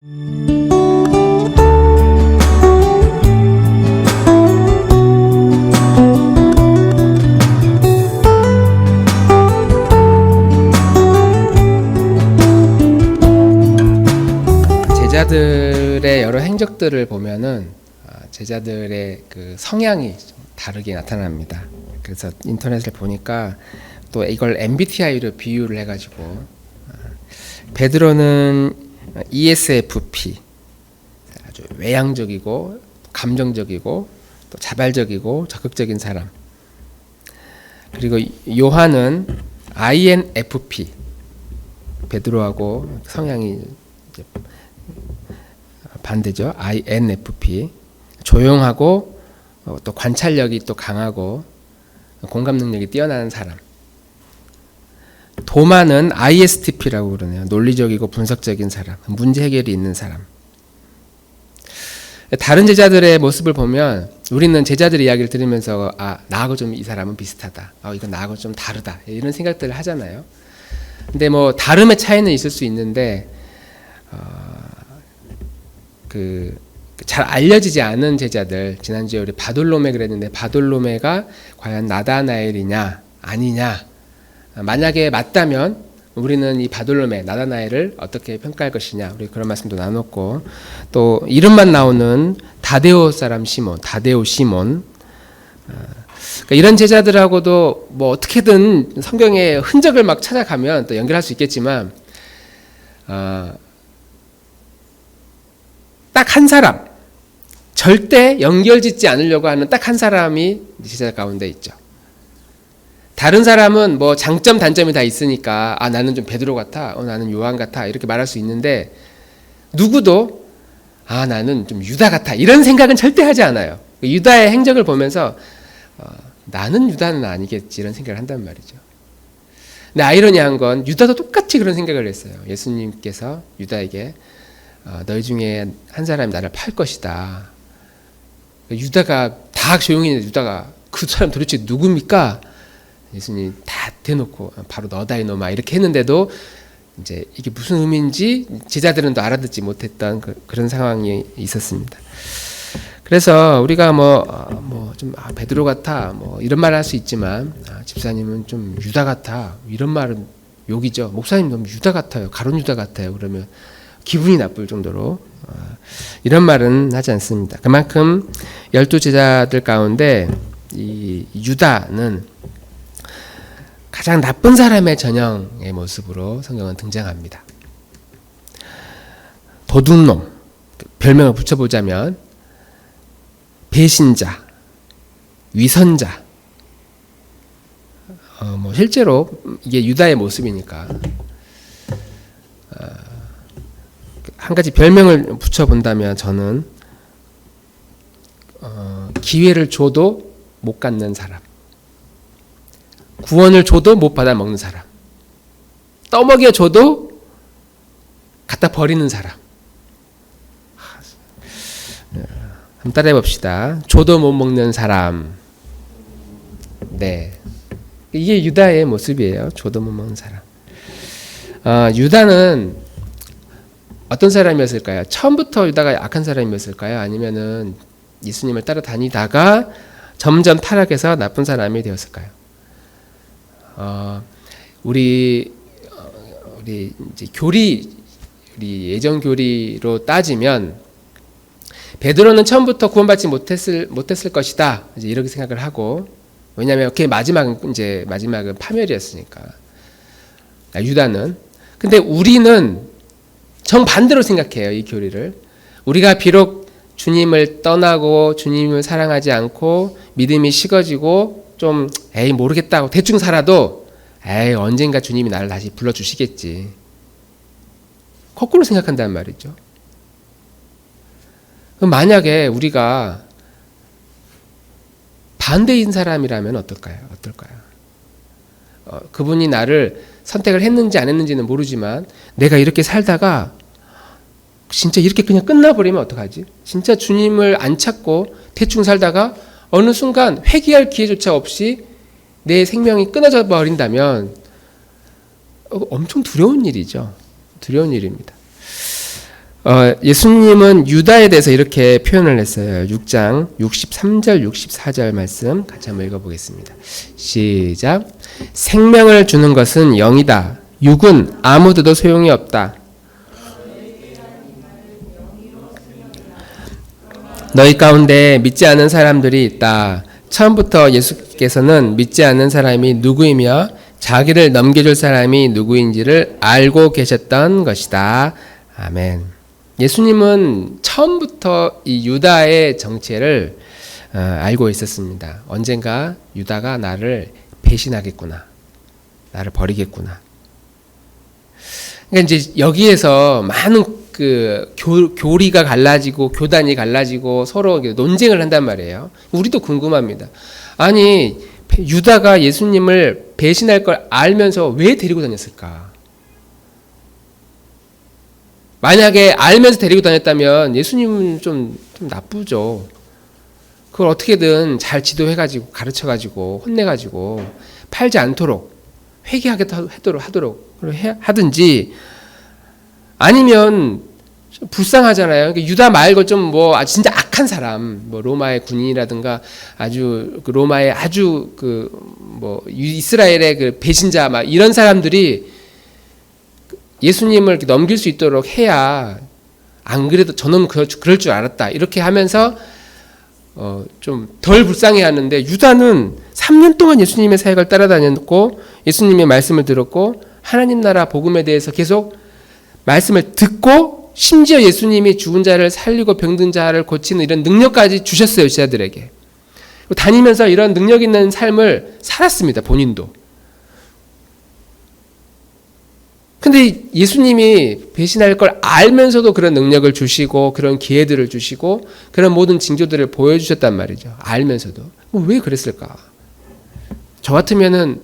제자들의 여러 행적들을 보면은 제자들의 그 성향이 좀 다르게 나타납니다. 그래서 인터넷을 보니까 또 이걸 MBTI로 비유를 해가지고 베드로는 ESFP, 아주 외향적이고 감정적이고 또 자발적이고 적극적인 사람. 그리고 요한은 INFP, 베드로하고 성향이 이제 반대죠. INFP, 조용하고 또 관찰력이 또 강하고 공감 능력이 뛰어나는 사람. 도마는 ISTP라고 그러네요. 논리적이고 분석적인 사람, 문제 해결이 있는 사람. 다른 제자들의 모습을 보면 우리는 제자들의 이야기를 들으면서 나하고 좀 이 사람은 비슷하다. 이건 나하고 좀 다르다. 이런 생각들을 하잖아요. 근데 뭐 다름의 차이는 있을 수 있는데 잘 알려지지 않은 제자들, 지난주에 우리 바돌로메 그랬는데 바돌로메가 과연 나다나엘이냐 아니냐, 만약에 맞다면 우리는 이 바돌로메 나다나엘을 어떻게 평가할 것이냐, 우리 그런 말씀도 나눴고, 또 이름만 나오는 다데오 사람 시몬, 다데오 시몬, 그러니까 이런 제자들하고도 뭐 어떻게든 성경의 흔적을 막 찾아가면 또 연결할 수 있겠지만 딱 한 사람, 절대 연결짓지 않으려고 하는 딱 한 사람이 제자 가운데 있죠. 다른 사람은 뭐 장점 단점이 다 있으니까 나는 좀 베드로 같아, 나는 요한 같아 이렇게 말할 수 있는데, 누구도 나는 좀 유다 같아 이런 생각은 절대 하지 않아요. 유다의 행적을 보면서 나는 유다는 아니겠지 이런 생각을 한단 말이죠. 근데 아이러니한 건 유다도 똑같이 그런 생각을 했어요. 예수님께서 유다에게 너희 중에 한 사람이 나를 팔 것이다. 유다가 다 조용히 있는데 유다가 그 사람 도대체 누굽니까? 예수님이 다 대놓고 바로 너다 이놈아 이렇게 했는데도 이제 이게 무슨 의미인지 제자들은 또 알아듣지 못했던 그런 상황이 있었습니다. 그래서 우리가 좀 베드로 같아 뭐 이런 말 할 수 있지만 집사님은 좀 유다 같아 이런 말은 욕이죠. 목사님 너무 유다 같아요. 가룟 유다 같아요. 그러면 기분이 나쁠 정도로 이런 말은 하지 않습니다. 그만큼 12제자들 가운데 이 유다는 가장 나쁜 사람의 전형의 모습으로 성경은 등장합니다. 도둑놈, 별명을 붙여보자면 배신자, 위선자. 실제로 이게 유다의 모습이니까 한 가지 별명을 붙여본다면 저는 기회를 줘도 못 갖는 사람, 구원을 줘도 못 받아 먹는 사람, 떠먹여 줘도 갖다 버리는 사람. 한번 따라해 봅시다. 줘도 못 먹는 사람. 네, 이게 유다의 모습이에요. 줘도 못 먹는 사람. 유다는 어떤 사람이었을까요? 처음부터 유다가 악한 사람이었을까요? 아니면은 예수님을 따라다니다가 점점 타락해서 나쁜 사람이 되었을까요? 우리 이제 우리 예전 교리로 따지면 베드로는 처음부터 구원받지 못했을 것이다. 이제 이렇게 생각을 하고, 왜냐하면 그게 마지막은 파멸이었으니까. 유다는. 근데 우리는 정반대로 생각해요. 이 교리를. 우리가 비록 주님을 떠나고 주님을 사랑하지 않고 믿음이 식어지고 좀 모르겠다고 대충 살아도 언젠가 주님이 나를 다시 불러주시겠지. 거꾸로 생각한다는 말이죠. 그럼 만약에 우리가 반대인 사람이라면 어떨까요? 그분이 나를 선택을 했는지 안 했는지는 모르지만 내가 이렇게 살다가 진짜 이렇게 그냥 끝나버리면 어떡하지? 진짜 주님을 안 찾고 대충 살다가 어느 순간 회개할 기회조차 없이 내 생명이 끊어져 버린다면 엄청 두려운 일이죠. 두려운 일입니다. 예수님은 유다에 대해서 이렇게 표현을 했어요. 6장 63절 64절 말씀 같이 한번 읽어보겠습니다. 시작. 생명을 주는 것은 영이다. 육은 아무데도 소용이 없다. 너희 가운데 믿지 않은 사람들이 있다. 처음부터 예수께서는 믿지 않는 사람이 누구이며 자기를 넘겨줄 사람이 누구인지를 알고 계셨던 것이다. 아멘. 예수님은 처음부터 이 유다의 정체를 알고 있었습니다. 언젠가 유다가 나를 배신하겠구나. 나를 버리겠구나. 그러니까 이제 여기에서 많은 그 교리가 갈라지고 교단이 갈라지고 서로 논쟁을 한단 말이에요. 우리도 궁금합니다. 아니 유다가 예수님을 배신할 걸 알면서 왜 데리고 다녔을까? 만약에 알면서 데리고 다녔다면 예수님은 좀 나쁘죠. 그걸 어떻게든 잘 지도해가지고 가르쳐가지고 혼내가지고 팔지 않도록 회개하게 하도록 하든지, 아니면 불쌍하잖아요. 유다 말고 좀 뭐 진짜 악한 사람, 뭐 로마의 군인이라든가 아주 그 로마의 아주 그 뭐 이스라엘의 그 배신자 막 이런 사람들이 예수님을 이렇게 넘길 수 있도록 해야, 안 그래도 저놈 그럴 줄 알았다 이렇게 하면서 좀 덜 불쌍해하는데, 유다는 3년 동안 예수님의 사역을 따라다녔고 예수님의 말씀을 들었고 하나님 나라 복음에 대해서 계속 말씀을 듣고, 심지어 예수님이 죽은 자를 살리고 병든 자를 고치는 이런 능력까지 주셨어요. 제자들에게. 다니면서 이런 능력 있는 삶을 살았습니다. 본인도. 근데 예수님이 배신할 걸 알면서도 그런 능력을 주시고 그런 기회들을 주시고 그런 모든 징조들을 보여주셨단 말이죠. 알면서도. 왜 그랬을까? 저 같으면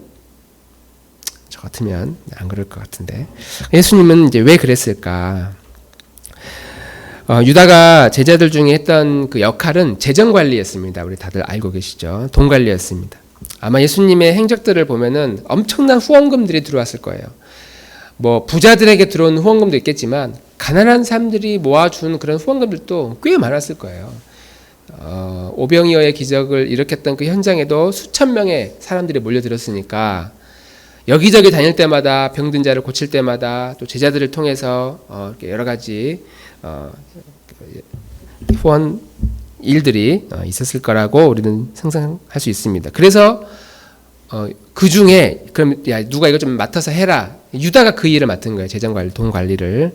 안 그럴 것 같은데, 예수님은 이제 왜 그랬을까? 유다가 제자들 중에 했던 그 역할은 재정관리였습니다. 우리 다들 알고 계시죠? 돈관리였습니다. 아마 예수님의 행적들을 보면은 엄청난 후원금들이 들어왔을 거예요. 뭐 부자들에게 들어온 후원금도 있겠지만 가난한 사람들이 모아준 그런 후원금들도 꽤 많았을 거예요. 오병이어의 기적을 일으켰던 그 현장에도 수천 명의 사람들이 몰려들었으니까 여기저기 다닐 때마다, 병든 자를 고칠 때마다 또 제자들을 통해서 이렇게 여러 가지 후원 일들이 있었을 거라고 우리는 상상할 수 있습니다. 그래서 그 중에 그럼 야 누가 이거 좀 맡아서 해라. 유다가 그 일을 맡은 거예요. 재정 관리, 돈 관리를.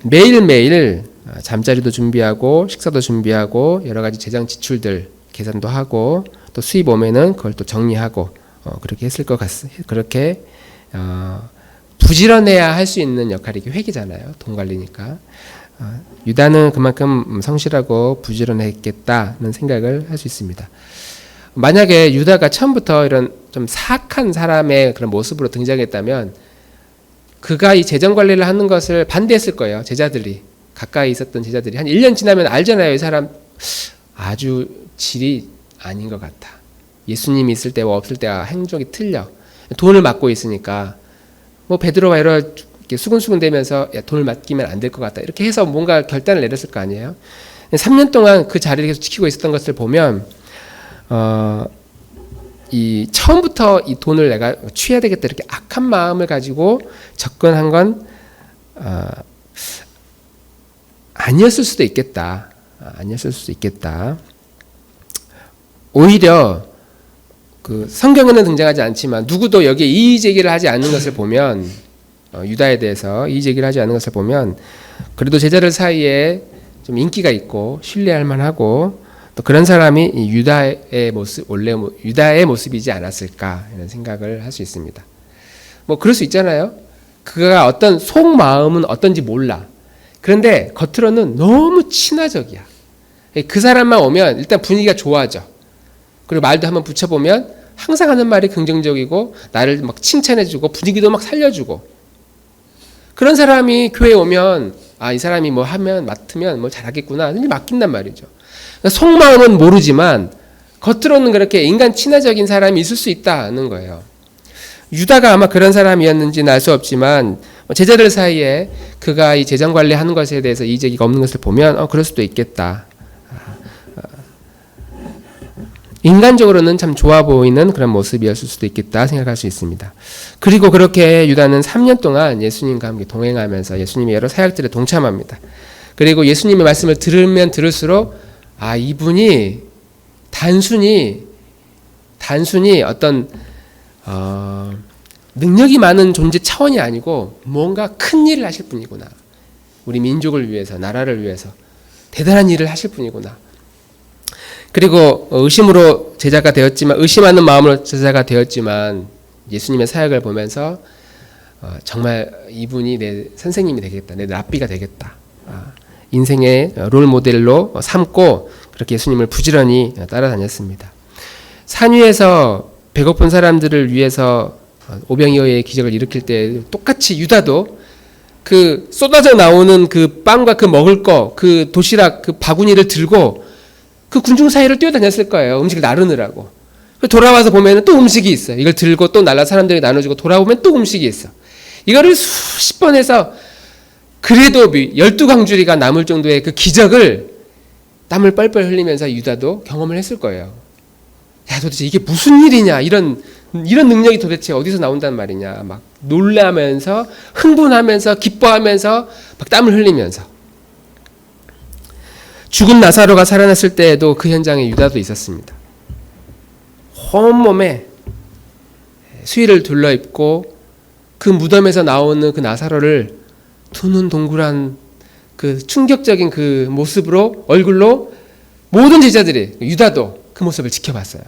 매일매일 잠자리도 준비하고 식사도 준비하고 여러 가지 재정 지출들 계산도 하고 또 수입 오면은 그걸 또 정리하고 그렇게 했을 것 같습니다. 그렇게 부지런해야 할 수 있는 역할이 회계잖아요. 돈 관리니까. 유다는 그만큼 성실하고 부지런했겠다는 생각을 할 수 있습니다. 만약에 유다가 처음부터 이런 좀 사악한 사람의 그런 모습으로 등장했다면 그가 이 재정 관리를 하는 것을 반대했을 거예요. 제자들이, 가까이 있었던 제자들이 한 1년 지나면 알잖아요. 이 사람 아주 질이 아닌 것 같아. 예수님이 있을 때와 없을 때와 행동이 틀려. 돈을 맡고 있으니까 뭐 베드로가 이렇게 수근수근 대면서 야, 돈을 맡기면 안 될 것 같다. 이렇게 해서 뭔가 결단을 내렸을 거 아니에요. 3년 동안 그 자리를 계속 지키고 있었던 것을 보면 이 처음부터 이 돈을 내가 취해야 되겠다 이렇게 악한 마음을 가지고 접근한 건 아니었을 수도 있겠다. 오히려 그 성경에는 등장하지 않지만 누구도 여기에 이의 제기를 하지 않는 것을 보면, 유다에 대해서 이의 제기를 하지 않는 것을 보면 그래도 제자들 사이에 좀 인기가 있고 신뢰할 만하고 또 그런 사람이 유다의 모습, 원래 유다의 모습이지 않았을까 이런 생각을 할 수 있습니다. 뭐 그럴 수 있잖아요. 그가 어떤 속마음은 어떤지 몰라. 그런데 겉으로는 너무 친화적이야. 그 사람만 오면 일단 분위기가 좋아져. 그리고 말도 한번 붙여보면 항상 하는 말이 긍정적이고 나를 막 칭찬해주고 분위기도 막 살려주고, 그런 사람이 교회에 오면 이 사람이 뭐 하면 맡으면 뭐 잘하겠구나 맡긴단 말이죠. 속마음은 모르지만 겉으로는 그렇게 인간 친화적인 사람이 있을 수 있다는 거예요. 유다가 아마 그런 사람이었는지는 알 수 없지만 제자들 사이에 그가 이 재정 관리하는 것에 대해서 이의제기가 없는 것을 보면 그럴 수도 있겠다. 인간적으로는 참 좋아 보이는 그런 모습이었을 수도 있겠다 생각할 수 있습니다. 그리고 그렇게 유다는 3년 동안 예수님과 함께 동행하면서 예수님의 여러 사역들에 동참합니다. 그리고 예수님의 말씀을 들으면 들을수록 이분이 단순히 어떤 능력이 많은 존재 차원이 아니고 뭔가 큰 일을 하실 분이구나. 우리 민족을 위해서, 나라를 위해서 대단한 일을 하실 분이구나. 그리고 의심하는 마음으로 제자가 되었지만 예수님의 사역을 보면서 정말 이분이 내 선생님이 되겠다, 내 랍비가 되겠다. 인생의 롤 모델로 삼고 그렇게 예수님을 부지런히 따라다녔습니다. 산 위에서 배고픈 사람들을 위해서 오병이어의 기적을 일으킬 때 똑같이 유다도 그 쏟아져 나오는 그 빵과 그 먹을 거, 그 도시락, 그 바구니를 들고 그 군중 사이를 뛰어다녔을 거예요. 음식을 나르느라고. 돌아와서 보면 또 음식이 있어요. 이걸 들고 또 날라 사람들에게 나눠주고 돌아오면 또 음식이 있어. 이거를 수십 번 해서 그래도 12광주리가 남을 정도의 그 기적을 땀을 뻘뻘 흘리면서 유다도 경험을 했을 거예요. 야, 도대체 이게 무슨 일이냐. 이런 능력이 도대체 어디서 나온단 말이냐. 막 놀라면서 흥분하면서 기뻐하면서 막 땀을 흘리면서. 죽은 나사로가 살아났을 때에도 그 현장에 유다도 있었습니다. 온몸에 수의를 둘러입고 그 무덤에서 나오는 그 나사로를 두 눈 동그란 그 충격적인 그 모습으로 얼굴로 모든 제자들이 유다도 그 모습을 지켜봤어요.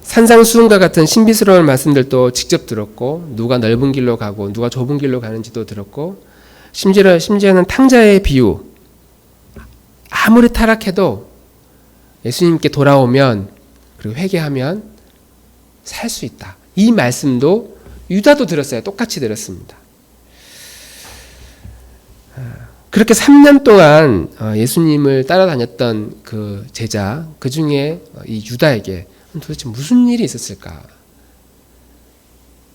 산상수훈과 같은 신비스러운 말씀들도 직접 들었고 누가 넓은 길로 가고 누가 좁은 길로 가는지도 들었고 심지어는 탕자의 비유 아무리 타락해도 예수님께 돌아오면 그리고 회개하면 살 수 있다. 이 말씀도 유다도 들었어요. 똑같이 들었습니다. 그렇게 3년 동안 예수님을 따라다녔던 그 제자, 그 중에 이 유다에게 도대체 무슨 일이 있었을까?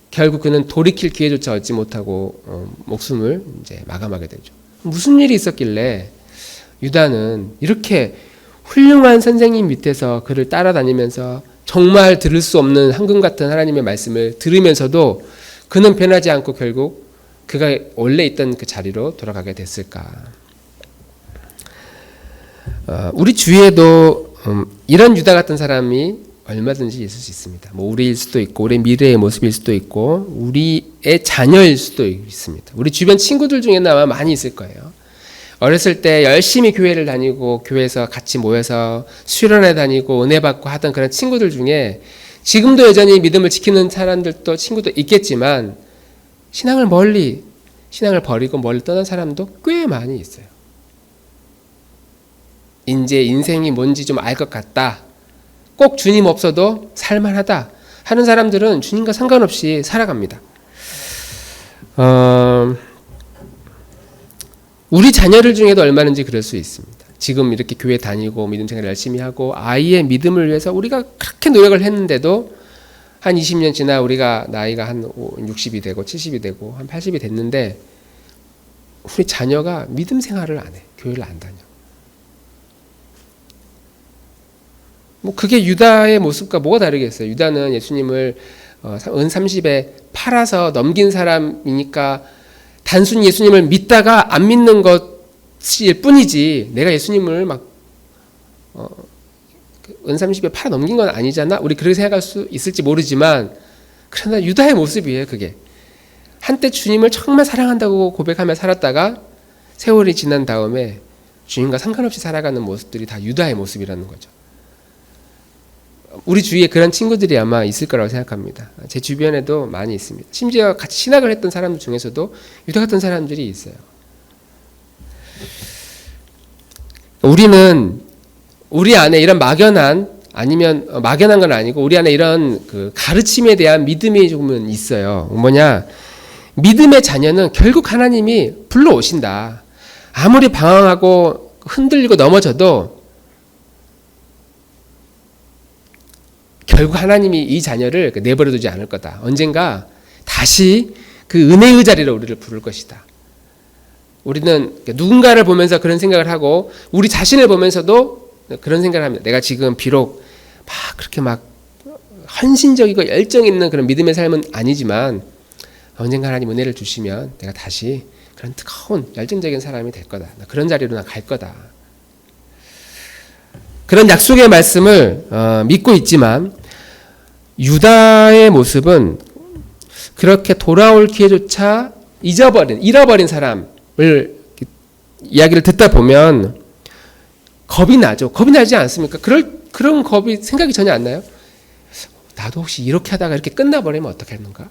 결국 그는 돌이킬 기회조차 얻지 못하고 목숨을 이제 마감하게 되죠. 무슨 일이 있었길래 유다는 이렇게 훌륭한 선생님 밑에서 그를 따라다니면서 정말 들을 수 없는 황금 같은 하나님의 말씀을 들으면서도 그는 변하지 않고 결국 그가 원래 있던 그 자리로 돌아가게 됐을까? 우리 주위에도 이런 유다 같은 사람이 얼마든지 있을 수 있습니다. 뭐 우리일 수도 있고 우리 미래의 모습일 수도 있고 우리의 자녀일 수도 있습니다. 우리 주변 친구들 중에는 아마 많이 있을 거예요. 어렸을 때 열심히 교회를 다니고 교회에서 같이 모여서 수련회 다니고 은혜 받고 하던 그런 친구들 중에 지금도 여전히 믿음을 지키는 사람들도 친구도 있겠지만 신앙을 버리고 멀리 떠난 사람도 꽤 많이 있어요. 이제 인생이 뭔지 좀 알 것 같다. 꼭 주님 없어도 살만하다 하는 사람들은 주님과 상관없이 살아갑니다. 우리 자녀들 중에도 얼마든지 그럴 수 있습니다. 지금 이렇게 교회 다니고 믿음 생활 열심히 하고 아이의 믿음을 위해서 우리가 그렇게 노력을 했는데도 한 20년 지나 우리가 나이가 한 60이 되고 70이 되고 한 80이 됐는데 우리 자녀가 믿음 생활을 안 해. 교회를 안 다녀. 뭐 그게 유다의 모습과 뭐가 다르겠어요. 유다는 예수님을 은 30에 팔아서 넘긴 사람이니까 단순히 예수님을 믿다가 안 믿는 것일 뿐이지 내가 예수님을 막 은 30에 팔아 넘긴 건 아니잖아. 우리 그렇게 생각할 수 있을지 모르지만 그러나 유다의 모습이에요. 그게 한때 주님을 정말 사랑한다고 고백하며 살았다가 세월이 지난 다음에 주님과 상관없이 살아가는 모습들이 다 유다의 모습이라는 거죠. 우리 주위에 그런 친구들이 아마 있을 거라고 생각합니다. 제 주변에도 많이 있습니다. 심지어 같이 신학을 했던 사람들 중에서도 유다 같은 사람들이 있어요. 우리는 우리 안에 이런 막연한 건 아니고 우리 안에 이런 그 가르침에 대한 믿음이 조금은 있어요. 뭐냐? 믿음의 자녀는 결국 하나님이 불러오신다. 아무리 방황하고 흔들리고 넘어져도 결국 하나님이 이 자녀를 내버려두지 않을 거다. 언젠가 다시 그 은혜의 자리로 우리를 부를 것이다. 우리는 누군가를 보면서 그런 생각을 하고 우리 자신을 보면서도 그런 생각을 합니다. 내가 지금 비록 막 그렇게 막 헌신적이고 열정 있는 그런 믿음의 삶은 아니지만 언젠가 하나님 은혜를 주시면 내가 다시 그런 뜨거운 열정적인 사람이 될 거다. 그런 자리로 나 갈 거다. 그런 약속의 말씀을 믿고 있지만 유다의 모습은 그렇게 돌아올 기회조차 잃어버린 사람을 이야기를 듣다 보면 겁이 나죠. 겁이 나지 않습니까? 그런 겁이 생각이 전혀 안 나요. 나도 혹시 이렇게 하다가 이렇게 끝나버리면 어떻게 하는가?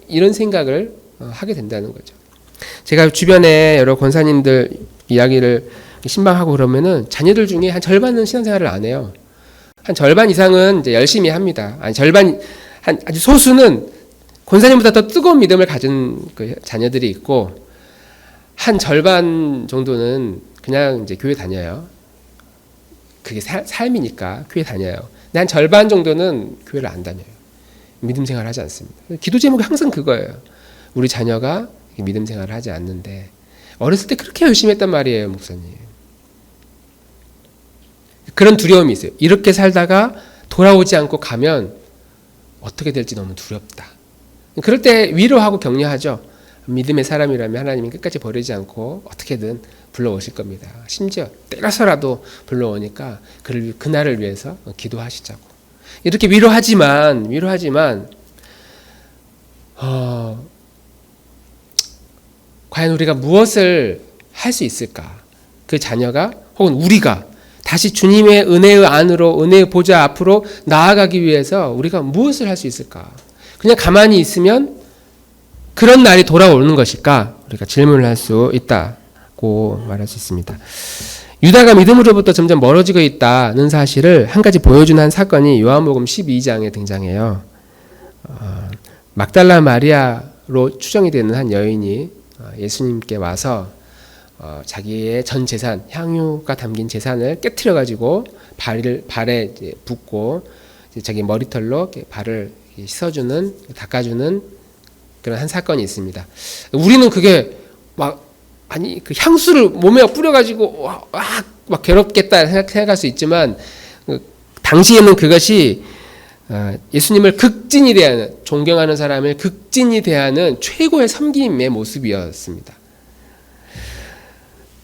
이런 생각을 하게 된다는 거죠. 제가 주변에 여러 권사님들 이야기를 신방하고 그러면은 자녀들 중에 한 절반은 신앙생활을 안 해요. 한 절반 이상은 이제 열심히 합니다. 아주 소수는 권사님보다 더 뜨거운 믿음을 가진 그 자녀들이 있고 한 절반 정도는 그냥 이제 교회 다녀요. 그게 삶이니까 교회 다녀요. 근데 한 절반 정도는 교회를 안 다녀요. 믿음 생활을 하지 않습니다. 기도 제목이 항상 그거예요. 우리 자녀가 믿음 생활을 하지 않는데 어렸을 때 그렇게 열심히 했단 말이에요, 목사님. 그런 두려움이 있어요. 이렇게 살다가 돌아오지 않고 가면 어떻게 될지 너무 두렵다. 그럴 때 위로하고 격려하죠. 믿음의 사람이라면 하나님이 끝까지 버리지 않고 어떻게든 불러오실 겁니다. 심지어 때려서라도 불러오니까 그날을 위해서 기도하시자고. 이렇게 위로하지만 과연 우리가 무엇을 할 수 있을까? 그 자녀가 혹은 우리가 다시 주님의 은혜의 안으로 은혜의 보좌 앞으로 나아가기 위해서 우리가 무엇을 할 수 있을까? 그냥 가만히 있으면 그런 날이 돌아오는 것일까? 우리가 질문을 할 수 있다고 말할 수 있습니다. 유다가 믿음으로부터 점점 멀어지고 있다는 사실을 한 가지 보여주는 한 사건이 요한복음 12장에 등장해요. 막달라 마리아로 추정이 되는 한 여인이 예수님께 와서 자기의 전 재산, 향유가 담긴 재산을 깨트려 가지고 발에 이제 붓고 자기 머리털로 발을 씻어주는, 닦아주는 그런 한 사건이 있습니다. 우리는 그게 그 향수를 몸에 뿌려가지고 막 괴롭겠다 생각할 수 있지만 당시에는 그것이 예수님을 극진히 대하는, 존경하는 사람을 극진히 대하는 최고의 섬김의 모습이었습니다.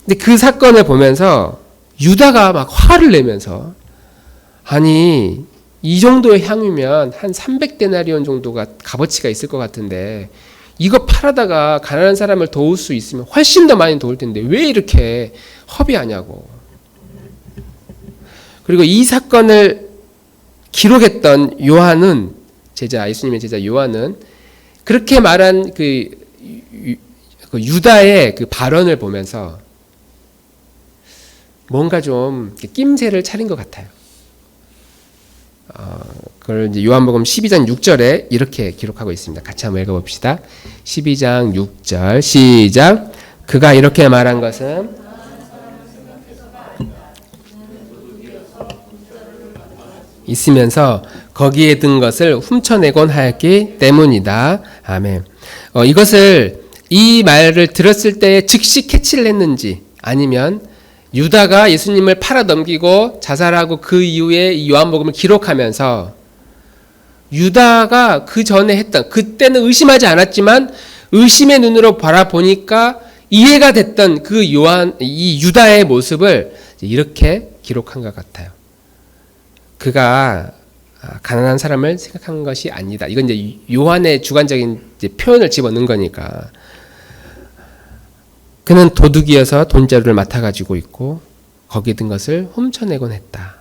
근데 그 사건을 보면서 유다가 막 화를 내면서 아니 이 정도의 향유면 한 300데나리온 정도가 값어치가 있을 것 같은데 이거 팔아다가 가난한 사람을 도울 수 있으면 훨씬 더 많이 도울 텐데 왜 이렇게 허비하냐고. 그리고 이 사건을 기록했던 요한은 예수님의 제자 요한은 그렇게 말한 그 유다의 그 발언을 보면서 뭔가 좀 낌새를 차린 것 같아요. 그걸 이제 요한복음 12장 6절에 이렇게 기록하고 있습니다. 같이 한번 읽어봅시다. 12장 6절 시작. 그가 이렇게 말한 것은 있으면서 거기에 든 것을 훔쳐내곤 하였기 때문이다. 아멘. 이 말을 들었을 때 즉시 캐치를 했는지 아니면 유다가 예수님을 팔아 넘기고 자살하고 그 이후에 이 요한복음을 기록하면서 유다가 그 전에 했던, 그때는 의심하지 않았지만 의심의 눈으로 바라보니까 이해가 됐던 이 유다의 모습을 이렇게 기록한 것 같아요. 그가 가난한 사람을 생각한 것이 아니다. 이건 이제 요한의 주관적인 표현을 집어넣은 거니까. 그는 도둑이어서 돈자루를 맡아가지고 있고 거기에 든 것을 훔쳐내곤 했다.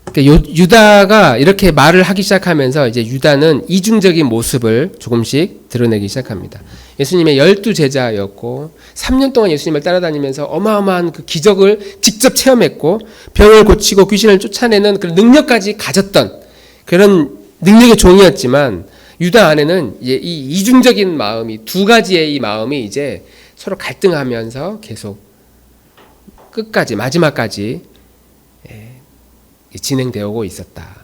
그러니까 유다가 이렇게 말을 하기 시작하면서 이제 유다는 이중적인 모습을 조금씩 드러내기 시작합니다. 예수님의 12제자였고 3년 동안 예수님을 따라다니면서 어마어마한 그 기적을 직접 체험했고 병을 고치고 귀신을 쫓아내는 그런 능력까지 가졌던 그런 능력의 종이었지만 유다 안에는 이 이중적인 마음이, 두 가지의 이 마음이 이제 서로 갈등하면서 계속 끝까지, 마지막까지 진행되어 오고 있었다.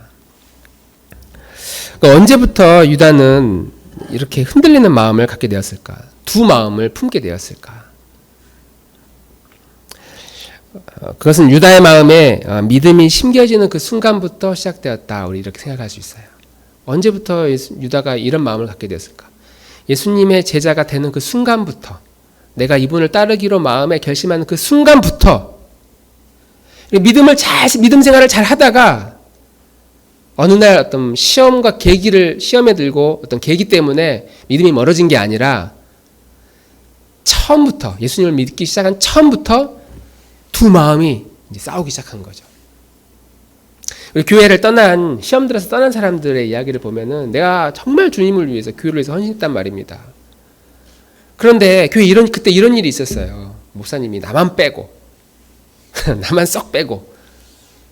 또 언제부터 유다는 이렇게 흔들리는 마음을 갖게 되었을까? 두 마음을 품게 되었을까? 그것은 유다의 마음에 믿음이 심겨지는 그 순간부터 시작되었다. 우리 이렇게 생각할 수 있어요. 언제부터 유다가 이런 마음을 갖게 되었을까? 예수님의 제자가 되는 그 순간부터, 내가 이분을 따르기로 마음에 결심하는 그 순간부터, 믿음 생활을 잘 하다가 어느 날 어떤 시험에 들고 어떤 계기 때문에 믿음이 멀어진 게 아니라 처음부터, 예수님을 믿기 시작한 처음부터 두 마음이 이제 싸우기 시작한 거죠. 우리 교회를 시험 들어서 떠난 사람들의 이야기를 보면은 내가 정말 주님을 위해서, 교회를 위해서 헌신했단 말입니다. 그런데 그때 이런 일이 있었어요. 목사님이 나만 빼고, 나만 썩 빼고,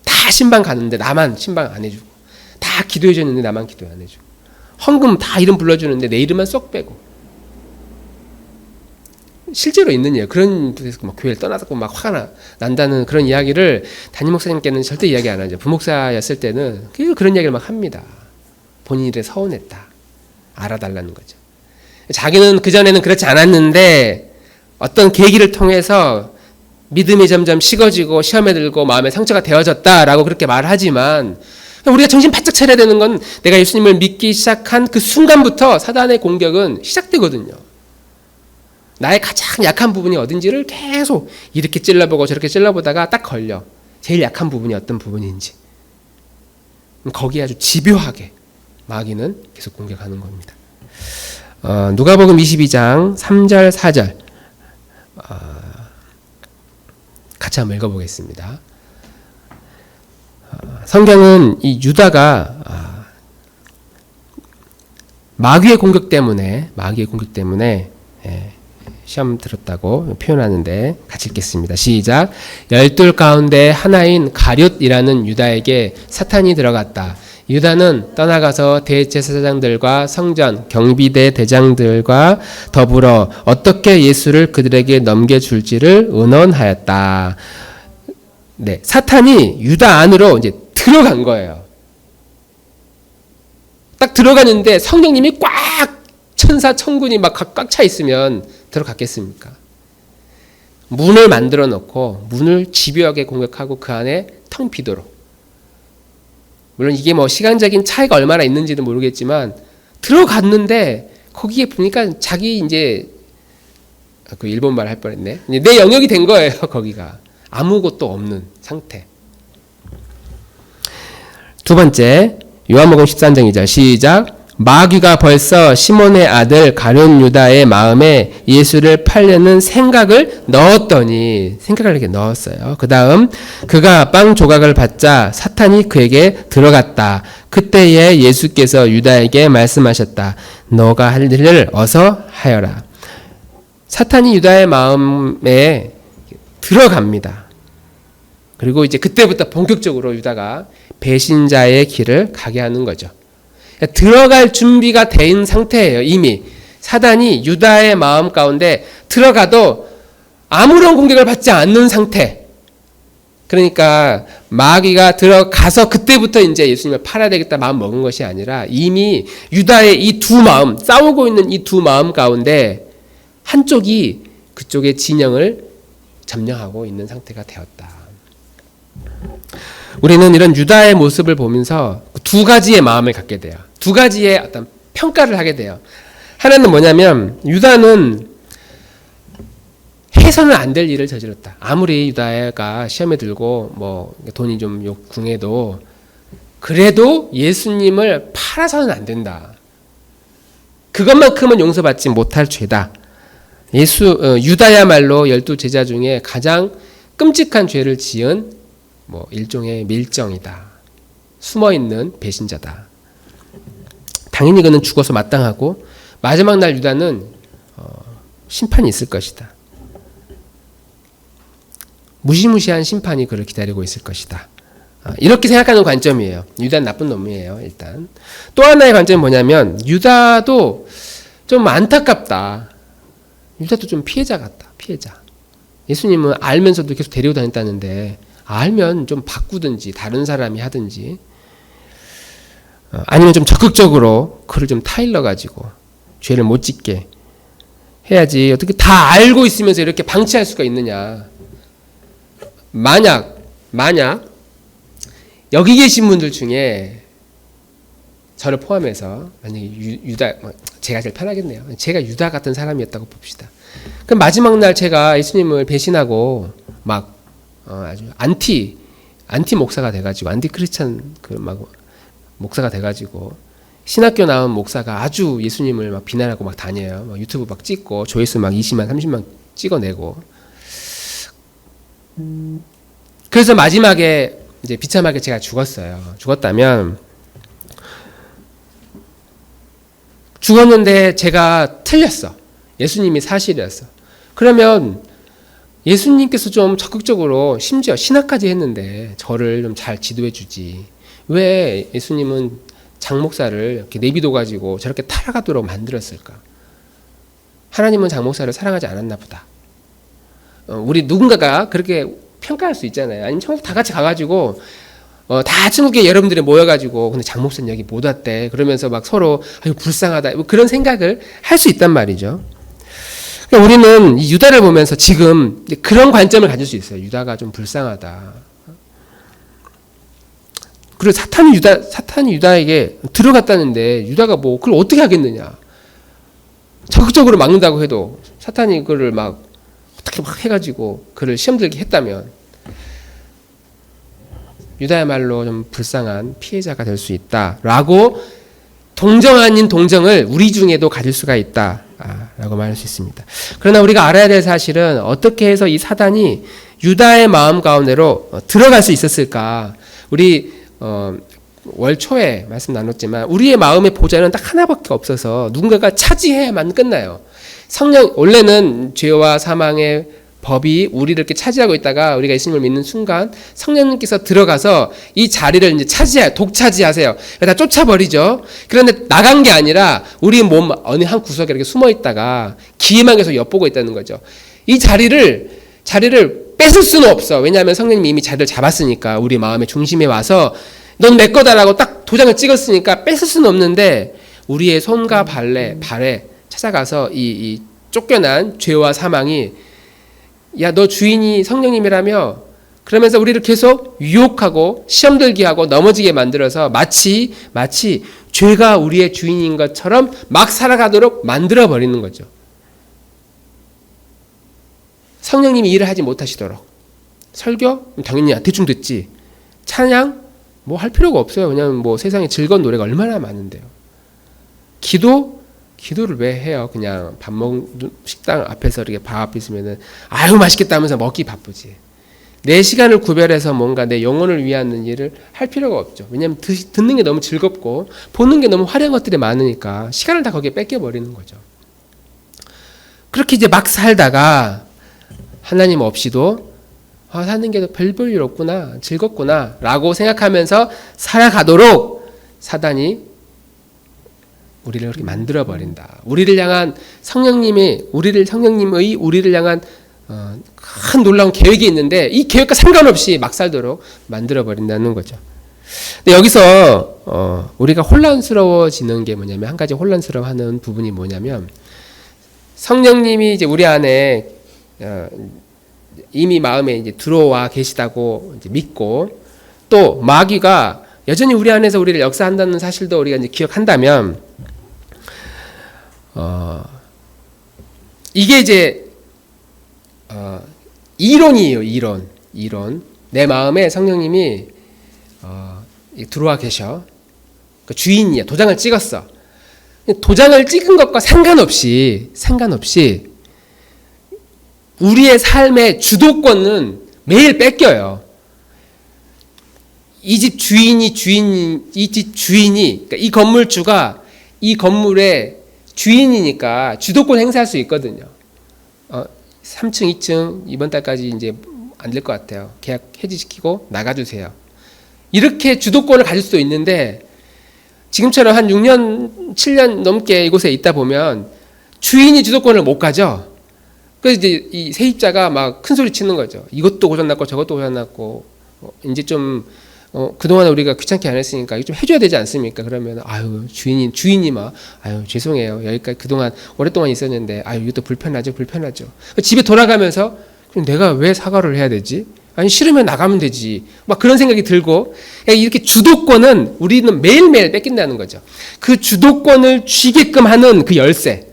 다 신방 가는데 나만 신방 안 해주고, 다 기도해줬는데 나만 기도 안 해주고, 헌금 다 이름 불러주는데 내 이름만 쏙 빼고. 실제로 있는 일, 그런 분에서 막 교회를 떠나서 막 화가 난다는 그런 이야기를 담임 목사님께는 절대 이야기 안 하죠. 부목사였을 때는 그런 이야기를 막 합니다. 본인 일에 서운했다. 알아달라는 거죠. 자기는 그전에는 그렇지 않았는데 어떤 계기를 통해서 믿음이 점점 식어지고 시험에 들고 마음에 상처가 되어졌다라고 그렇게 말하지만, 우리가 정신 바짝 차려야 되는 건 내가 예수님을 믿기 시작한 그 순간부터 사단의 공격은 시작되거든요. 나의 가장 약한 부분이 어딘지를 계속 이렇게 찔러보고 저렇게 찔러보다가 딱 걸려. 제일 약한 부분이 어떤 부분인지. 거기에 아주 집요하게 마귀는 계속 공격하는 겁니다. 누가복음 22장 3절 4절 같이 한번 읽어보겠습니다. 성경은 이 유다가 마귀의 공격 때문에 시험 들었다고 표현하는데 같이 읽겠습니다. 시작. 12 가운데 하나인 가룟이라는 유다에게 사탄이 들어갔다. 유다는 떠나가서 대제사장들과 성전, 경비대 대장들과 더불어 어떻게 예수를 그들에게 넘겨줄지를 의논하였다. 네, 사탄이 유다 안으로 이제 들어간 거예요. 딱 들어가는데 성령님이 꽉 천사 천군이 막 꽉 차 있으면 들어갔겠습니까? 문을 만들어 놓고 문을 집요하게 공격하고 그 안에 텅 비도록. 물론 이게 뭐 시간적인 차이가 얼마나 있는지는 모르겠지만 들어갔는데 거기에 보니까 자기 이제 그 일본말 할 뻔했네. 내 영역이 된 거예요. 거기가 아무것도 없는 상태. 두 번째 요한복음 13장 2절 시작. 마귀가 벌써 시몬의 아들 가룟 유다의 마음에 예수를 팔려는 생각을 이렇게 넣었어요. 그 다음 그가 빵 조각을 받자 사탄이 그에게 들어갔다. 그때에 예수께서 유다에게 말씀하셨다. 너가 할 일을 어서 하여라. 사탄이 유다의 마음에 들어갑니다. 그리고 이제 그때부터 본격적으로 유다가 배신자의 길을 가게 하는 거죠. 들어갈 준비가 된 상태예요. 이미 사단이 유다의 마음 가운데 들어가도 아무런 공격을 받지 않는 상태. 그러니까 마귀가 들어가서 그때부터 이제 예수님을 팔아야 되겠다 마음 먹은 것이 아니라 이미 유다의 이 두 마음, 싸우고 있는 이 두 마음 가운데 한쪽이 그쪽의 진영을 점령하고 있는 상태가 되었다. 우리는 이런 유다의 모습을 보면서 두 가지의 마음을 갖게 돼요. 두 가지의 어떤 평가를 하게 돼요. 하나는 뭐냐면 유다는 해서는 안 될 일을 저질렀다. 아무리 유다가 시험에 들고 뭐 돈이 좀 궁해도 그래도 예수님을 팔아서는 안 된다. 그것만큼은 용서받지 못할 죄다. 유다야말로 12제자 중에 가장 끔찍한 죄를 지은 뭐 일종의 밀정이다. 숨어있는 배신자다. 당연히 그는 죽어서 마땅하고 마지막 날 유다는 심판이 있을 것이다. 무시무시한 심판이 그를 기다리고 있을 것이다. 이렇게 생각하는 관점이에요. 유다는 나쁜 놈이에요. 일단 또 하나의 관점은 뭐냐면 유다도 좀 안타깝다. 유다도 좀 피해자 같다. 피해자. 예수님은 알면서도 계속 데리고 다녔다는데 알면 좀 바꾸든지 다른 사람이 하든지. 아니면 좀 적극적으로 그를 좀 타일러 가지고 죄를 못 짓게 해야지. 어떻게 다 알고 있으면서 이렇게 방치할 수가 있느냐. 만약 여기 계신 분들 중에 저를 포함해서 만약에 유다, 제가 제일 편하겠네요. 제가 유다 같은 사람이었다고 봅시다. 그럼 마지막 날 제가 예수님을 배신하고 막 아주 안티 목사가 돼가지고 안티 크리스찬 막 목사가 돼가지고 신학교 나온 목사가 아주 예수님을 막 비난하고 막 다녀요. 막 유튜브 막 찍고 조회수 막 20만 30만 찍어내고. 그래서 마지막에 이제 비참하게 제가 죽었다면 죽었는데 제가 틀렸어. 예수님이 사실이었어. 그러면 예수님께서 좀 적극적으로 심지어 신학까지 했는데 저를 좀 잘 지도해 주지. 왜 예수님은 장 목사를 이렇게 내비둬가지고 저렇게 타락하도록 만들었을까? 하나님은 장 목사를 사랑하지 않았나 보다. 우리 누군가가 그렇게 평가할 수 있잖아요. 아니면 천국 다 같이 가가지고 다 천국에 여러분들이 모여가지고 근데 장 목사는 여기 못 왔대. 그러면서 막 서로 아유 불쌍하다. 뭐 그런 생각을 할 수 있단 말이죠. 그러니까 우리는 이 유다를 보면서 지금 그런 관점을 가질 수 있어요. 유다가 좀 불쌍하다. 그리고 사탄이 유다에게 들어갔다는데 유다가 뭐 그걸 어떻게 하겠느냐. 적극적으로 막는다고 해도 사탄이 그를 막 어떻게 막 해가지고 그를 시험 들게 했다면 유다야말로 좀 불쌍한 피해자가 될 수 있다라고 동정 아닌 동정을 우리 중에도 가질 수가 있다라고 말할 수 있습니다. 그러나 우리가 알아야 될 사실은 어떻게 해서 이 사단이 유다의 마음 가운데로 들어갈 수 있었을까? 우리 월 초에 말씀 나눴지만 우리의 마음의 보좌는 딱 하나밖에 없어서 누군가가 차지해야만 끝나요. 원래는 죄와 사망의 법이 우리를 이렇게 차지하고 있다가 우리가 예수님을 믿는 순간 성령님께서 들어가서 이 자리를 이제 독차지하세요. 다 쫓아버리죠. 그런데 나간 게 아니라 우리 몸 어느 한 구석에 이렇게 숨어 있다가 귀에만 계속 엿보고 있다는 거죠. 이 자리를 뺏을 수는 없어. 왜냐하면 성령님이 이미 자리를 잡았으니까 우리 마음의 중심에 와서 넌 내 거다라고 딱 도장을 찍었으니까 뺏을 수는 없는데 우리의 손과 발에 찾아가서 이 쫓겨난 죄와 사망이 야, 너 주인이 성령님이라며 그러면서 우리를 계속 유혹하고 시험 들게 하고 넘어지게 만들어서 마치 죄가 우리의 주인인 것처럼 막 살아가도록 만들어 버리는 거죠. 성령님이 일을 하지 못하시도록. 설교? 당연히 대충 듣지. 찬양? 뭐 할 필요가 없어요. 왜냐하면 뭐 세상에 즐거운 노래가 얼마나 많은데요. 기도를 왜 해요? 그냥 밥 먹는 식당 앞에서 이렇게 밥 앞에 있으면은 아유 맛있겠다 하면서 먹기 바쁘지. 내 시간을 구별해서 뭔가 내 영혼을 위한 일을 할 필요가 없죠. 왜냐하면 듣는 게 너무 즐겁고 보는 게 너무 화려한 것들이 많으니까 시간을 다 거기에 뺏겨버리는 거죠. 그렇게 이제 막 살다가 하나님 없이도 사는 게 별 일 없구나, 즐겁구나 라고 생각하면서 살아가도록 사단이 우리를 그렇게 만들어버린다. 우리를 향한 성령님의 우리를 향한 큰 놀라운 계획이 있는데 이 계획과 상관없이 막 살도록 만들어버린다는 거죠. 근데 여기서 우리가 혼란스러워지는 게 뭐냐면 한 가지 혼란스러워하는 부분이 뭐냐면 성령님이 이제 우리 안에 이미 마음에 이제 들어와 계시다고 이제 믿고 또 마귀가 여전히 우리 안에서 우리를 역사한다는 사실도 우리가 이제 기억한다면 이게 이제 이론이에요. 이론. 내 마음에 성령님이 들어와 계셔. 그 주인이야. 도장을 찍었어. 도장을 찍은 것과 상관없이 우리의 삶의 주도권은 매일 뺏겨요. 이 집 주인이 그러니까 이 건물주가 이 건물의 주인이니까 주도권 행사할 수 있거든요. 3층, 2층 이번 달까지 이제 안 될 것 같아요. 계약 해지시키고 나가주세요. 이렇게 주도권을 가질 수도 있는데 지금처럼 한 6년, 7년 넘게 이곳에 있다 보면 주인이 주도권을 못 가져. 그래서 이제 이 세입자가 막 큰 소리 치는 거죠. 이것도 고장났고 저것도 고장났고 이제 좀 그동안 우리가 귀찮게 안 했으니까 이거 좀 해줘야 되지 않습니까? 그러면 주인이 막 죄송해요. 여기까지 그동안 오랫동안 있었는데 이것도 불편하죠. 집에 돌아가면서 그럼 내가 왜 사과를 해야 되지? 아니 싫으면 나가면 되지. 막 그런 생각이 들고 이렇게 주도권은 우리는 매일매일 뺏긴다는 거죠. 그 주도권을 쥐게끔 하는 그 열쇠,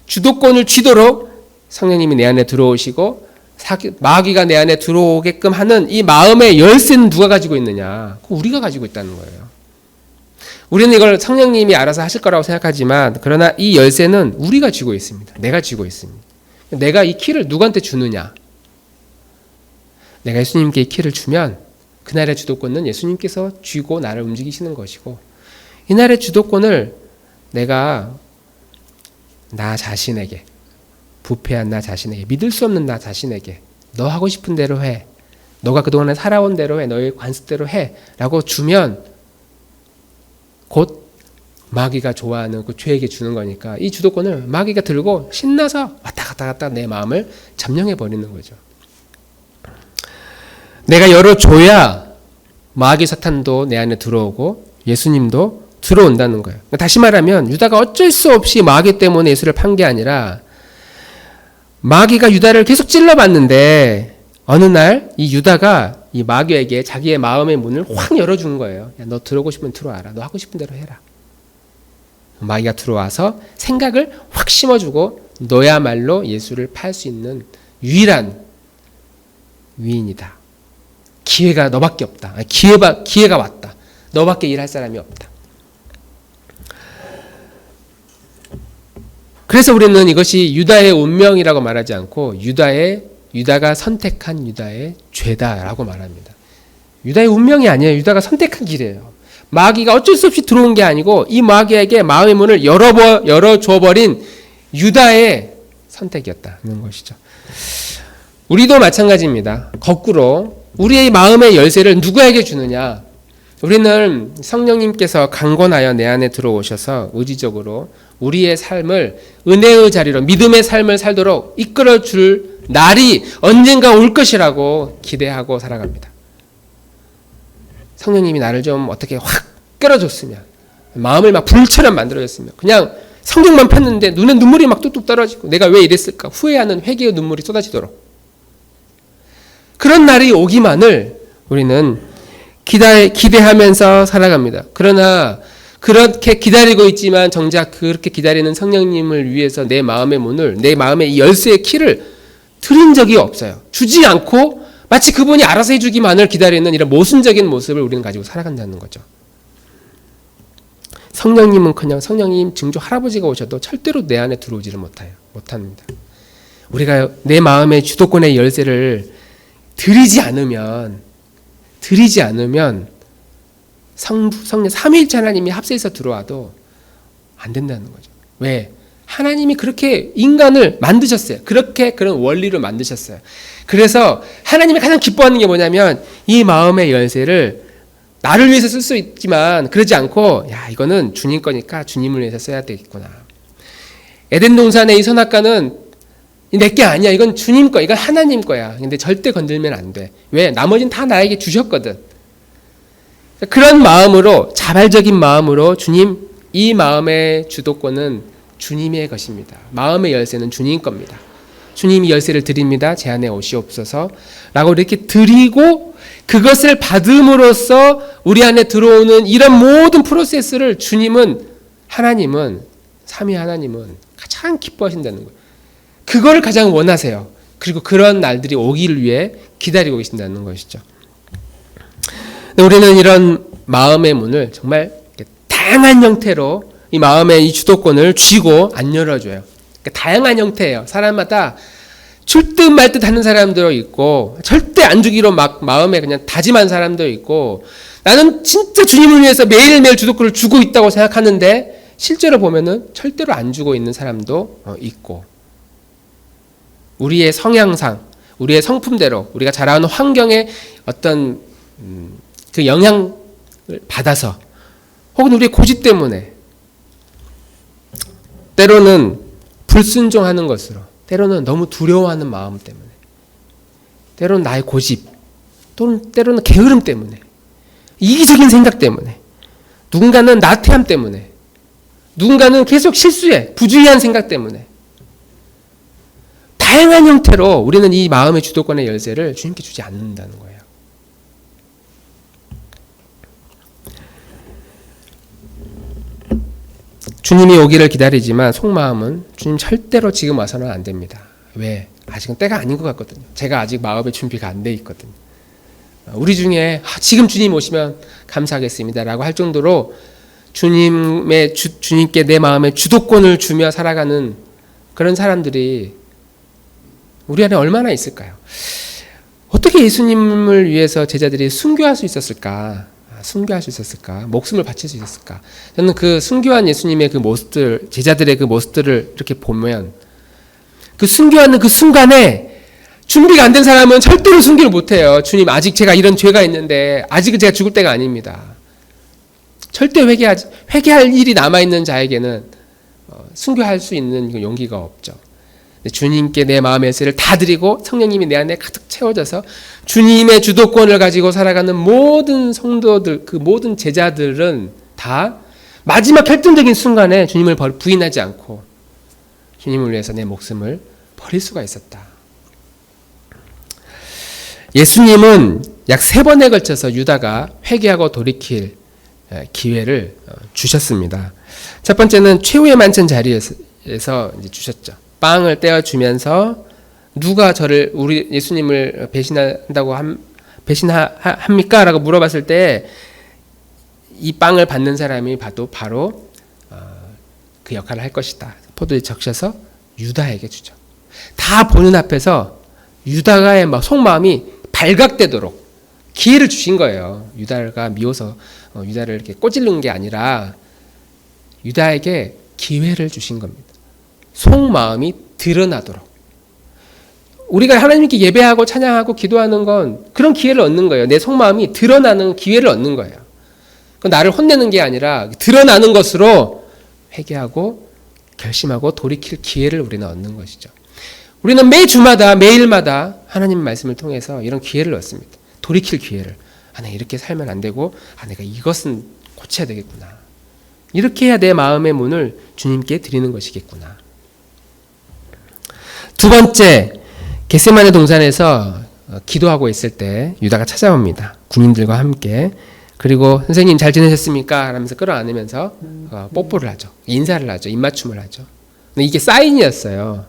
주도권을 쥐도록 성령님이 내 안에 들어오시고 마귀가 내 안에 들어오게끔 하는 이 마음의 열쇠는 누가 가지고 있느냐? 우리가 가지고 있다는 거예요. 우리는 이걸 성령님이 알아서 하실 거라고 생각하지만 그러나 이 열쇠는 우리가 쥐고 있습니다. 내가 쥐고 있습니다. 내가 이 키를 누구한테 주느냐? 내가 예수님께 이 키를 주면 그날의 주도권은 예수님께서 쥐고 나를 움직이시는 것이고 이날의 주도권을 내가 나 자신에게 부패한 나 자신에게 믿을 수 없는 나 자신에게 너 하고 싶은 대로 해. 너가 그동안에 살아온 대로 해. 너의 관습대로 해. 라고 주면 곧 마귀가 좋아하는 그 죄에게 주는 거니까 이 주도권을 마귀가 들고 신나서 왔다 갔다 내 마음을 점령해 버리는 거죠. 내가 열어줘야 마귀 사탄도 내 안에 들어오고 예수님도 들어온다는 거예요. 다시 말하면 유다가 어쩔 수 없이 마귀 때문에 예수를 판 게 아니라 마귀가 유다를 계속 찔러봤는데 어느 날 이 유다가 이 마귀에게 자기의 마음의 문을 확 열어준 거예요. 야, 너 들어오고 싶으면 들어와라. 너 하고 싶은 대로 해라. 마귀가 들어와서 생각을 확 심어주고 너야말로 예수를 팔 수 있는 유일한 위인이다. 기회가 너밖에 없다. 기회가 왔다. 너밖에 일할 사람이 없다. 그래서 우리는 이것이 유다의 운명이라고 말하지 않고 유다가 선택한 유다의 죄다라고 말합니다. 유다의 운명이 아니에요. 유다가 선택한 길이에요. 마귀가 어쩔 수 없이 들어온 게 아니고 이 마귀에게 마음의 문을 열어줘버린 유다의 선택이었다는 것이죠. 우리도 마찬가지입니다. 거꾸로 우리의 마음의 열쇠를 누구에게 주느냐? 우리는 성령님께서 강권하여 내 안에 들어오셔서 의지적으로 우리의 삶을 은혜의 자리로 믿음의 삶을 살도록 이끌어줄 날이 언젠가 올 것이라고 기대하고 살아갑니다. 성령님이 나를 좀 어떻게 확 끌어줬으면 마음을 막 불처럼 만들어줬으면 그냥 성경만 폈는데 눈에 눈물이 막 뚝뚝 떨어지고 내가 왜 이랬을까 후회하는 회개의 눈물이 쏟아지도록 그런 날이 오기만을 우리는 기대하면서 살아갑니다. 그러나 그렇게 기다리고 있지만 정작 그렇게 기다리는 성령님을 위해서 내 마음의 문을 내 마음의 이 열쇠의 키를 드린 적이 없어요. 주지 않고 마치 그분이 알아서 해주기만을 기다리는 이런 모순적인 모습을 우리는 가지고 살아간다는 거죠. 성령님은커녕 성령님 증조 할아버지가 오셔도 절대로 내 안에 들어오지를 못합니다. 우리가 내 마음의 주도권의 열쇠를 드리지 않으면 성령 삼위일체 하나님이 합세해서 들어와도 안 된다는 거죠. 왜? 하나님이 그렇게 인간을 만드셨어요. 그런 원리로 만드셨어요. 그래서 하나님이 가장 기뻐하는 게 뭐냐면 이 마음의 열쇠를 나를 위해서 쓸 수 있지만 그러지 않고 이거는 주님 거니까 주님을 위해서 써야 되겠구나. 에덴 동산의 이 선악과는 내게 아니야. 이건 주님 거야. 이건 하나님 거야. 근데 절대 건들면 안 돼. 왜? 나머지는 다 나에게 주셨거든. 그런 마음으로 자발적인 마음으로 주님 이 마음의 주도권은 주님의 것입니다. 마음의 열쇠는 주님 겁니다. 주님이 열쇠를 드립니다. 제 안에 오시옵소서 라고 이렇게 드리고 그것을 받음으로써 우리 안에 들어오는 이런 모든 프로세스를 하나님은 삼위 하나님은 가장 기뻐하신다는 거예요. 그걸 가장 원하세요. 그리고 그런 날들이 오기를 위해 기다리고 계신다는 것이죠. 우리는 이런 마음의 문을 정말 다양한 형태로 이 마음의 이 주도권을 쥐고 안 열어줘요. 다양한 형태예요. 사람마다 줄 듯 말 듯 하는 사람도 있고 절대 안 주기로 막 마음에 그냥 다짐한 사람도 있고 나는 진짜 주님을 위해서 매일매일 주도권을 주고 있다고 생각하는데 실제로 보면은 절대로 안 주고 있는 사람도 있고 우리의 성향상 우리의 성품대로 우리가 자라는 환경의 어떤 그 영향을 받아서 혹은 우리의 고집 때문에 때로는 불순종하는 것으로 때로는 너무 두려워하는 마음 때문에 때로는 나의 고집 또는 때로는 게으름 때문에 이기적인 생각 때문에, 누군가는 나태함 때문에, 누군가는 계속 실수해, 부주의한 생각 때문에, 다양한 형태로 우리는 이 마음의 주도권의 열쇠를 주님께 주지 않는다는 거예요. 주님이 오기를 기다리지만 속마음은 주님 절대로 지금 와서는 안 됩니다. 왜? 아직은 때가 아닌 것 같거든요. 제가 아직 마음의 준비가 안 돼 있거든요. 우리 중에 지금 주님 오시면 감사하겠습니다라고 할 정도로 주님께 내 마음의 주도권을 주며 살아가는 그런 사람들이 우리 안에 얼마나 있을까요? 어떻게 예수님을 위해서 제자들이 순교할 수 있었을까? 목숨을 바칠 수 있었을까? 저는 그 순교한 예수님의 그 모습들, 제자들의 그 모습들을 이렇게 보면 그 순교하는 그 순간에 준비가 안 된 사람은 절대로 순교를 못해요. 주님, 아직 제가 이런 죄가 있는데 아직은 제가 죽을 때가 아닙니다. 절대 회개할 일이 남아있는 자에게는 순교할 수 있는 용기가 없죠. 주님께 내 마음의 열쇠를 다 드리고 성령님이 내 안에 가득 채워져서 주님의 주도권을 가지고 살아가는 모든 성도들, 그 모든 제자들은 다 마지막 결정적인 순간에 주님을 부인하지 않고 주님을 위해서 내 목숨을 버릴 수가 있었다. 예수님은 약 3번에 걸쳐서 유다가 회개하고 돌이킬 기회를 주셨습니다. 첫 번째는 최후의 만찬 자리에서 이제 주셨죠. 빵을 떼어주면서 누가 우리 예수님을 배신합니까? 라고 물어봤을 때 이 빵을 받는 사람이 바로 그 역할을 할 것이다. 포도에 적셔서 유다에게 주죠. 다 보는 앞에서 유다가의 속마음이 발각되도록 기회를 주신 거예요. 유다가 미워서 유다를 이렇게 꼬질른 게 아니라 유다에게 기회를 주신 겁니다. 속마음이 드러나도록. 우리가 하나님께 예배하고 찬양하고 기도하는 건 그런 기회를 얻는 거예요. 내 속마음이 드러나는 기회를 얻는 거예요. 나를 혼내는 게 아니라 드러나는 것으로 회개하고 결심하고 돌이킬 기회를 우리는 얻는 것이죠. 우리는 매일마다 하나님 말씀을 통해서 이런 기회를 얻습니다. 돌이킬 기회를. 내가 이렇게 살면 안 되고 내가 이것은 고쳐야 되겠구나. 이렇게 해야 내 마음의 문을 주님께 드리는 것이겠구나. 두 번째, 겟세마네 동산에서 기도하고 있을 때 유다가 찾아옵니다. 군인들과 함께. 그리고 선생님 잘 지내셨습니까? 하면서 끌어안으면서 뽀뽀를 하죠. 인사를 하죠. 입맞춤을 하죠. 근데 이게 사인이었어요.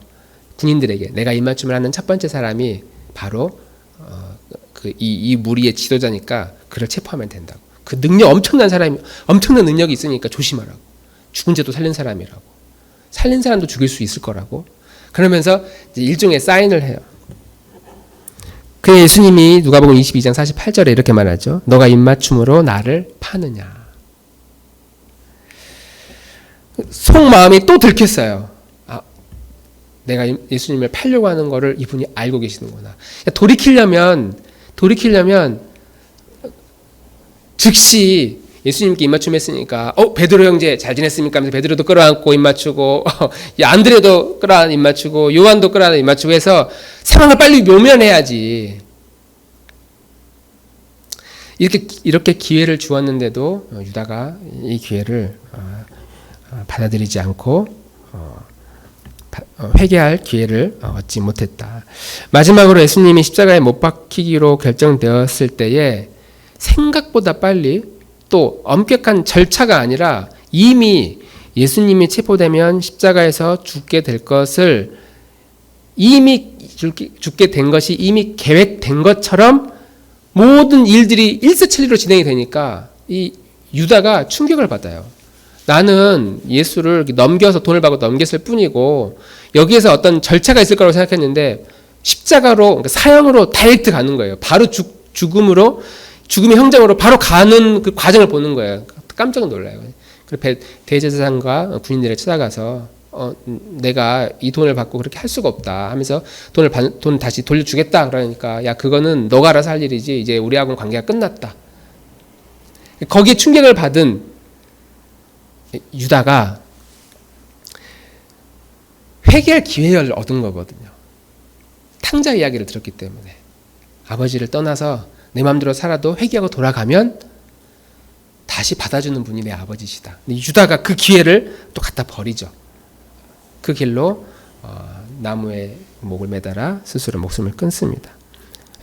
군인들에게. 내가 입맞춤을 하는 첫 번째 사람이 바로 이 무리의 지도자니까 그를 체포하면 된다고. 그 엄청난 능력이 있으니까 조심하라고. 죽은 죄도 살린 사람이라고. 살린 사람도 죽일 수 있을 거라고. 그러면서 이제 일종의 사인을 해요. 그 예수님이 누가복음 22장 48절에 이렇게 말하죠. 너가 입맞춤으로 나를 파느냐. 속마음이 또 들켰어요. 내가 예수님을 팔려고 하는 거를 이분이 알고 계시는구나. 돌이키려면 즉시 예수님께 입맞춤했으니까 베드로 형제 잘 지냈습니까? 하면서 베드로도 끌어안고 입맞추고 안드레도 끌어안고 입맞추고 요한도 끌어안고 입맞추고 해서 상황을 빨리 묘면해야지. 이렇게 기회를 주었는데도 유다가 이 기회를 받아들이지 않고 회개할 기회를 얻지 못했다. 마지막으로 예수님이 십자가에 못 박히기로 결정되었을 때에 생각보다 빨리 또 엄격한 절차가 아니라 이미 예수님이 체포되면 십자가에서 죽게 될 것을 죽게 된 것이 이미 계획된 것처럼 모든 일들이 일사천리로 진행이 되니까 이 유다가 충격을 받아요. 나는 예수를 넘겨서 돈을 받고 넘겼을 뿐이고 여기에서 어떤 절차가 있을 거라고 생각했는데 십자가로, 그러니까 사형으로 다이렉트 가는 거예요. 바로 죽음의 형장으로 바로 가는 그 과정을 보는 거예요. 깜짝 놀라요. 그래서 대제사장과 군인들이 찾아가서 내가 이 돈을 받고 그렇게 할 수가 없다 하면서 돈 다시 돌려주겠다 그러니까 야 그거는 너가 알아서 할 일이지 이제 우리하고는 관계가 끝났다. 거기에 충격을 받은 유다가 회개할 기회를 얻은 거거든요. 탕자 이야기를 들었기 때문에 아버지를 떠나서 내 마음대로 살아도 회개하고 돌아가면 다시 받아주는 분이 내 아버지시다. 근데 유다가 그 기회를 또 갖다 버리죠. 그 길로 나무에 목을 매달아 스스로 목숨을 끊습니다.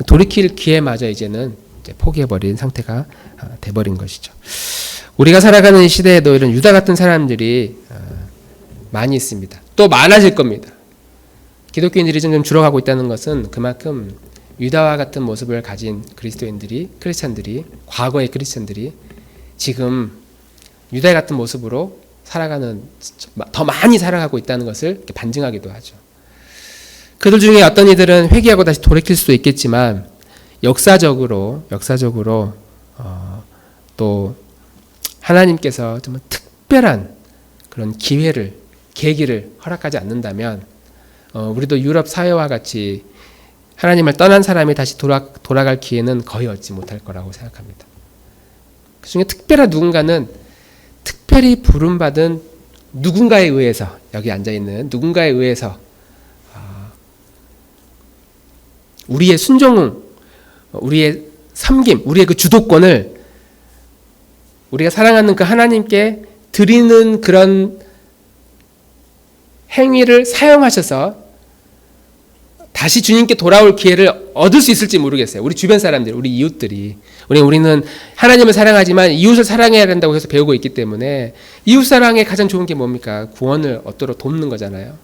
돌이킬 기회마저 이제는 포기해버린 상태가 돼버린 것이죠. 우리가 살아가는 시대에도 이런 유다 같은 사람들이 많이 있습니다. 또 많아질 겁니다. 기독교인들이 점점 줄어가고 있다는 것은 그만큼 유다와 같은 모습을 가진 크리스찬들이 과거의 크리스찬들이 지금 유다 같은 모습으로 살아가는, 더 많이 살아가고 있다는 것을 반증하기도 하죠. 그들 중에 어떤 이들은 회개하고 다시 돌이킬 수도 있겠지만 역사적으로 또 하나님께서 정말 특별한 그런 계기를 허락하지 않는다면 우리도 유럽 사회와 같이 하나님을 떠난 사람이 다시 돌아갈 기회는 거의 얻지 못할 거라고 생각합니다. 그 중에 특별한 누군가는 특별히 부름받은 누군가에 의해서, 여기 앉아있는 누군가에 의해서 우리의 순종, 우리의 섬김, 우리의 그 주도권을 우리가 사랑하는 그 하나님께 드리는 그런 행위를 사용하셔서 다시 주님께 돌아올 기회를 얻을 수 있을지 모르겠어요. 우리 주변 사람들, 우리 이웃들이. 우리는 하나님을 사랑하지만 이웃을 사랑해야 된다고 해서 배우고 있기 때문에 이웃 사랑의 가장 좋은 게 뭡니까? 구원을 얻도록 돕는 거잖아요.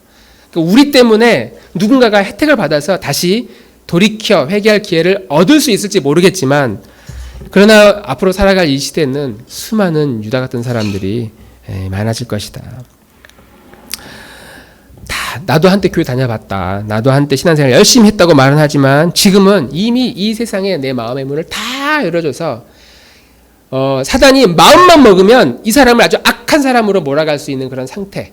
그러니까 우리 때문에 누군가가 혜택을 받아서 다시 돌이켜 회개할 기회를 얻을 수 있을지 모르겠지만, 그러나 앞으로 살아갈 이 시대는 수많은 유다 같은 사람들이 많아질 것이다. 나도 한때 교회 다녀봤다. 나도 한때 신앙생활 열심히 했다고 말은 하지만 지금은 이미 이 세상에 내 마음의 문을 다 열어줘서 사단이 마음만 먹으면 이 사람을 아주 악한 사람으로 몰아갈 수 있는 그런 상태.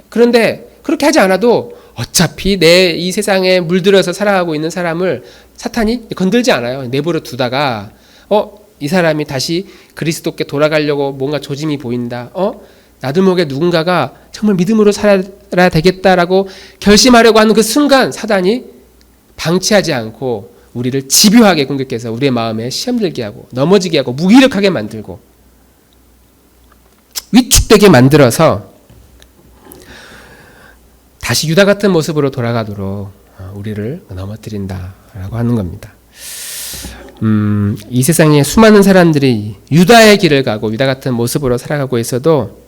그런데 그렇게 하지 않아도 어차피 내 이 세상에 물들어서 살아가고 있는 사람을 사탄이 건들지 않아요. 내버려 두다가 이 사람이 다시 그리스도께 돌아가려고 뭔가 조짐이 보인다. 나들목에 누군가가 정말 믿음으로 살아야 되겠다라고 결심하려고 하는 그 순간 사단이 방치하지 않고 우리를 집요하게 공격해서 우리의 마음에 시험 들게 하고 넘어지게 하고 무기력하게 만들고 위축되게 만들어서 다시 유다 같은 모습으로 돌아가도록 우리를 넘어뜨린다라고 하는 겁니다. 이 세상에 수많은 사람들이 유다의 길을 가고 유다 같은 모습으로 살아가고 있어도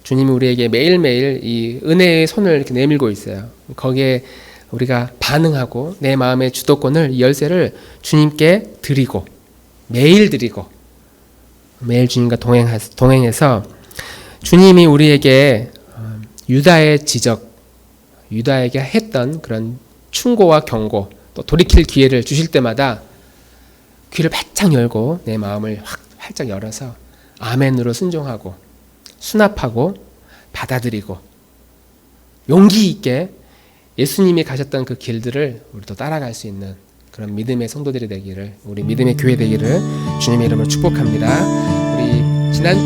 주님이 우리에게 매일매일 이 은혜의 손을 이렇게 내밀고 있어요. 거기에 우리가 반응하고 내 마음의 주도권을, 이 열쇠를 주님께 드리고 매일 주님과 동행해서 주님이 우리에게 유다의 지적, 유다에게 했던 그런 충고와 경고, 또 돌이킬 기회를 주실 때마다 귀를 바짝 열고 내 마음을 활짝 열어서 아멘으로 순종하고 수납하고 받아들이고 용기 있게 예수님이 가셨던 그 길들을 우리도 따라갈 수 있는 그런 믿음의 성도들이 되기를, 우리 믿음의 교회 되기를 주님의 이름으로 축복합니다. 우리 지난